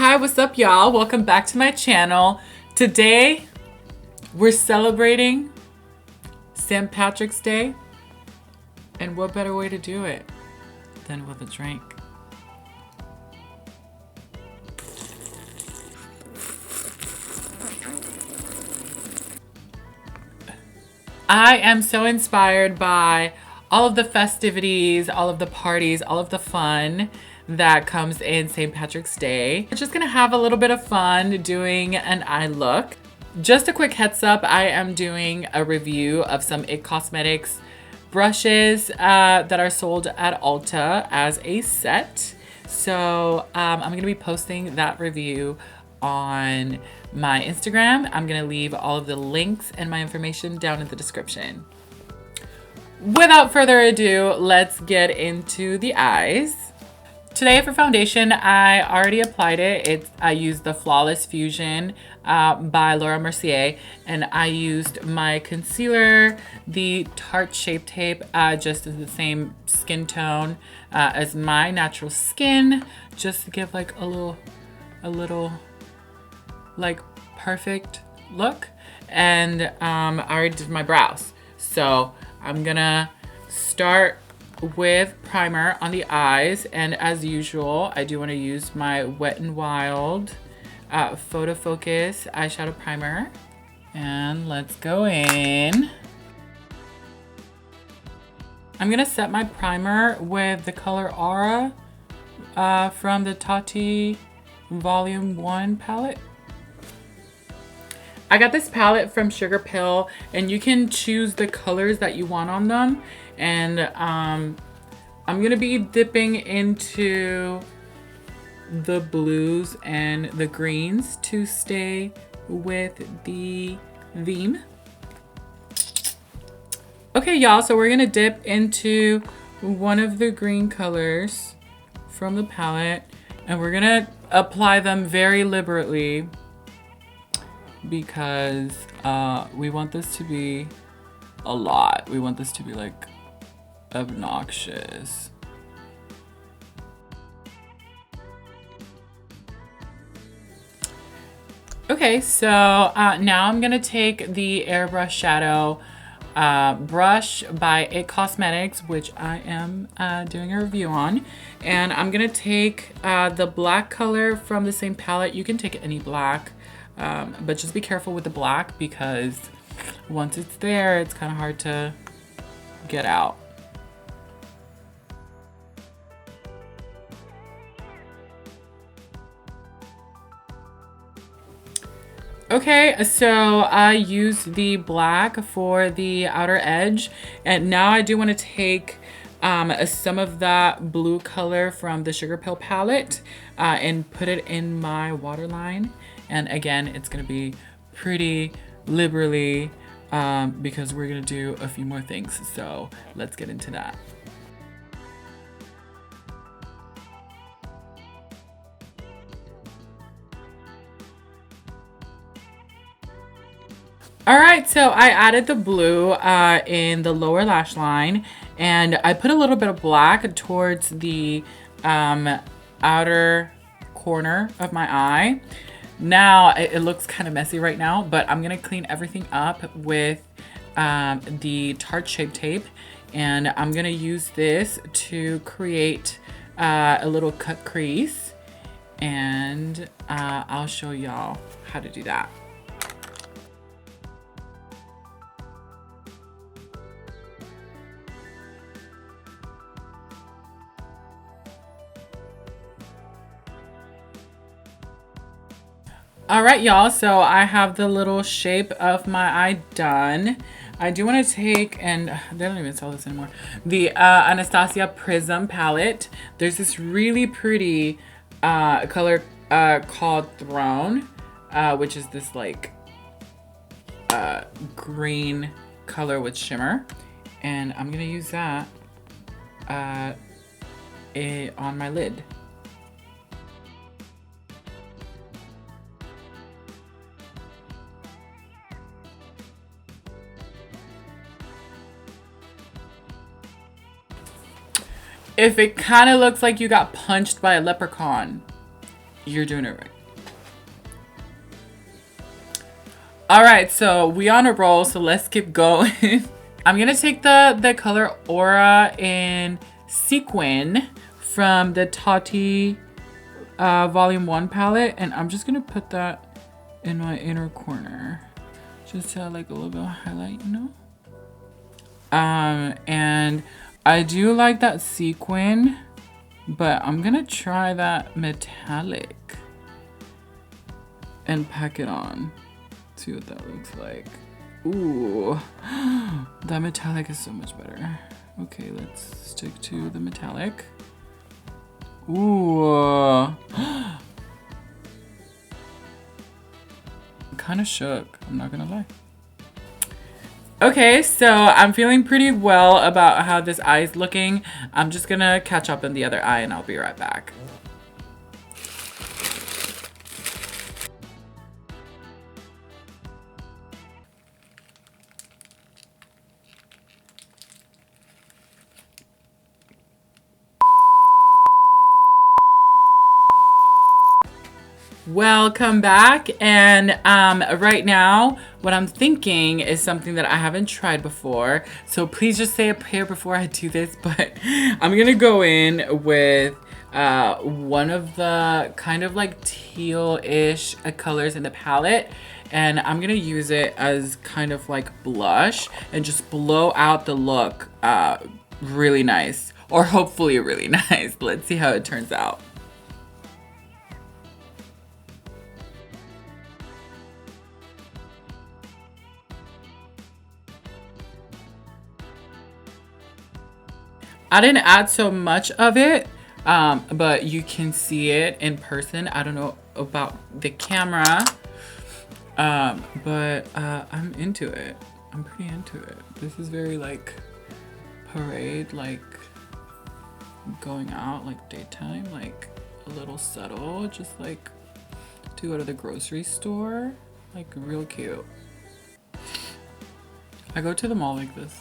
Hi, what's up, y'all? Welcome back to my channel. Today, we're celebrating St. Patrick's Day. And what better way to do it than with a drink? I am so inspired by all of the festivities, all of the parties, all of the fun that comes in St. Patrick's Day. We're just gonna have a little bit of fun doing an eye look. Just a quick heads up, I am doing a review of some ITcosmetics brushes that are sold at Ulta as a set. So I'm gonna be posting that review on my Instagram. I'm gonna leave all of the links and my information down in the description. Without further ado, let's get into the eyes. Today for foundation, I already applied it. I used the Flawless Fusion by Laura Mercier, and I used my concealer, the Tarte Shape Tape, just as the same skin tone as my natural skin, just to give like a little like perfect look. And I already did my brows, so I'm gonna start with primer on the eyes, and as usual I do want to use my Wet n Wild Photo Focus eyeshadow primer, and let's go in. I'm gonna set my primer with the color Aura from the Tati Volume 1 palette. I got this palette from Sugarpill, and you can choose the colors that you want on them. And I'm gonna be dipping into the blues and the greens to stay with the theme. Okay, y'all, so we're gonna dip into one of the green colors from the palette, and we're gonna apply them very liberally because we want this to be a lot. We want this to be like obnoxious. Okay, so now I'm gonna take the Airbrush Shadow brush by ITcosmetics, which I am doing a review on, and I'm gonna take the black color from the same palette. You can take any black, but just be careful with the black because once it's there, it's kind of hard to get out. Okay, so I used the black for the outer edge, and now I do want to take some of that blue color from the Sugarpill palette and put it in my waterline. And again, it's going to be pretty liberally because we're going to do a few more things. So let's get into that. All right, so I added the blue in the lower lash line, and I put a little bit of black towards the outer corner of my eye. Now, it looks kind of messy right now, but I'm gonna clean everything up with the Tarte Shape Tape, and I'm gonna use this to create a little cut crease, and I'll show y'all how to do that. All right, y'all, so I have the little shape of my eye done. I do want to take, and they don't even sell this anymore, the Anastasia Prism Palette. There's this really pretty color called Throne, which is this like green color with shimmer. And I'm gonna use that on my lid. If it kind of looks like you got punched by a leprechaun, you're doing it right. All right, so we on a roll, so let's keep going. I'm gonna take the color Aura in Sequin from the Tati Volume 1 palette, and I'm just gonna put that in my inner corner. Just to like a little bit of highlight, you know? And I do like that sequin, but I'm gonna try that metallic and pack it on. See what that looks like. Ooh, that metallic is so much better. Okay, let's stick to the metallic. Ooh. I'm kind of shook, I'm not gonna lie. Okay, so I'm feeling pretty well about how this eye is looking. I'm just gonna catch up on the other eye and I'll be right back. Welcome back, and right now what I'm thinking is something that I haven't tried before, so please just say a prayer before I do this, but I'm gonna go in with one of the kind of like teal-ish colors in the palette, and I'm gonna use it as kind of like blush and just blow out the look really nice, or hopefully really nice. Let's see how it turns out. I didn't add so much of it, but you can see it in person. I don't know about the camera, but I'm into it. I'm pretty into it. This is very like parade, like going out, like daytime, like a little subtle, just like to go to the grocery store, like real cute. I go to the mall like this.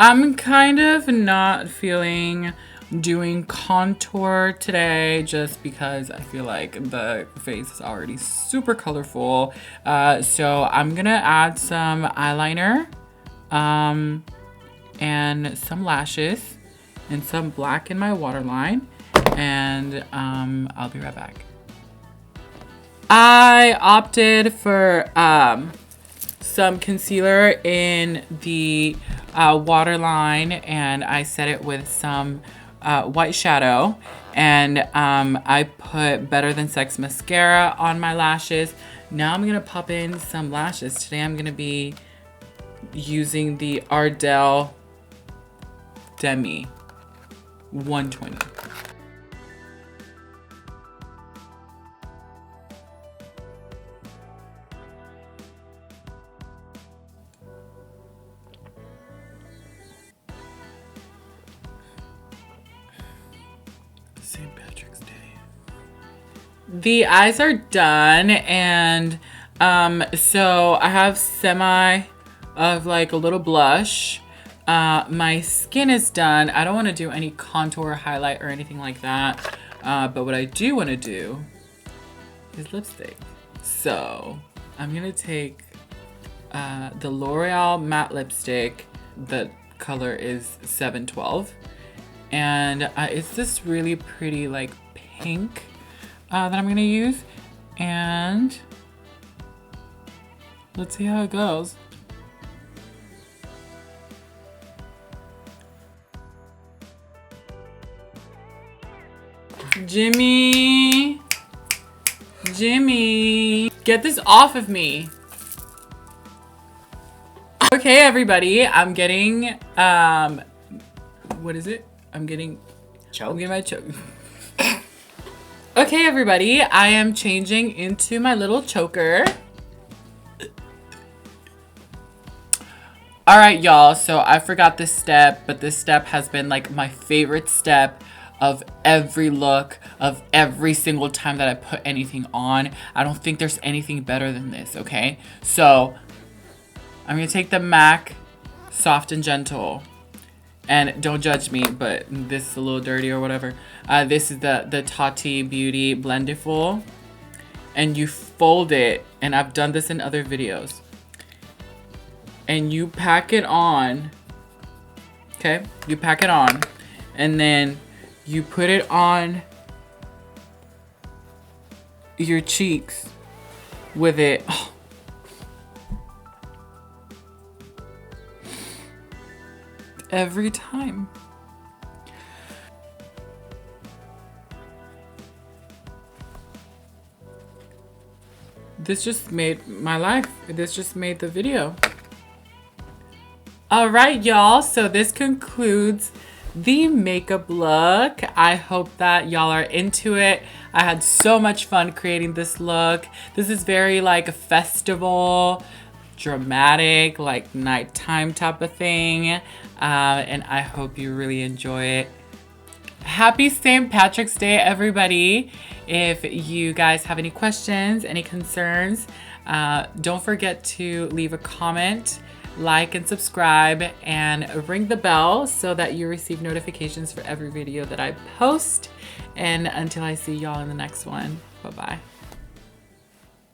I'm kind of not feeling doing contour today just because I feel like the face is already super colorful. So I'm gonna add some eyeliner and some lashes and some black in my waterline, and I'll be right back. I opted for some concealer in the waterline, and I set it with some white shadow, and I put Better Than Sex mascara on my lashes. Now I'm gonna pop in some lashes. Today I'm gonna be using the Ardell Demi 120. St. Patrick's Day. The eyes are done, and so I have semi of like a little blush. My skin is done. I don't want to do any contour, highlight, or anything like that. But what I do want to do is lipstick. So I'm gonna take the L'Oreal matte lipstick. The color is 712. And it's this really pretty like pink that I'm gonna use, and let's see how it goes. Jimmy, get this off of me. Okay, everybody, I'm getting what is it? I'm getting choked. I'm getting my choke. Okay, everybody, I am changing into my little choker. All right, y'all, so I forgot this step, but this step has been like my favorite step of every look, of every single time that I put anything on. I don't think there's anything better than this, okay? So I'm gonna take the MAC Soft and Gentle. And don't judge me, but this is a little dirty or whatever. This is the Tati Beauty Blendiful. And you fold it, and I've done this in other videos, and you pack it on, okay? You pack it on, and then you put it on your cheeks with it. Oh. Every time. This just made my life. This just made the video. All right, y'all. So this concludes the makeup look. I hope that y'all are into it. I had so much fun creating this look. This is very like a festival, dramatic, like nighttime type of thing. And I hope you really enjoy it. Happy St. Patrick's Day, everybody. If you guys have any questions, any concerns, don't forget to leave a comment, like and subscribe, and ring the bell so that you receive notifications for every video that I post. And until I see y'all in the next one, bye-bye.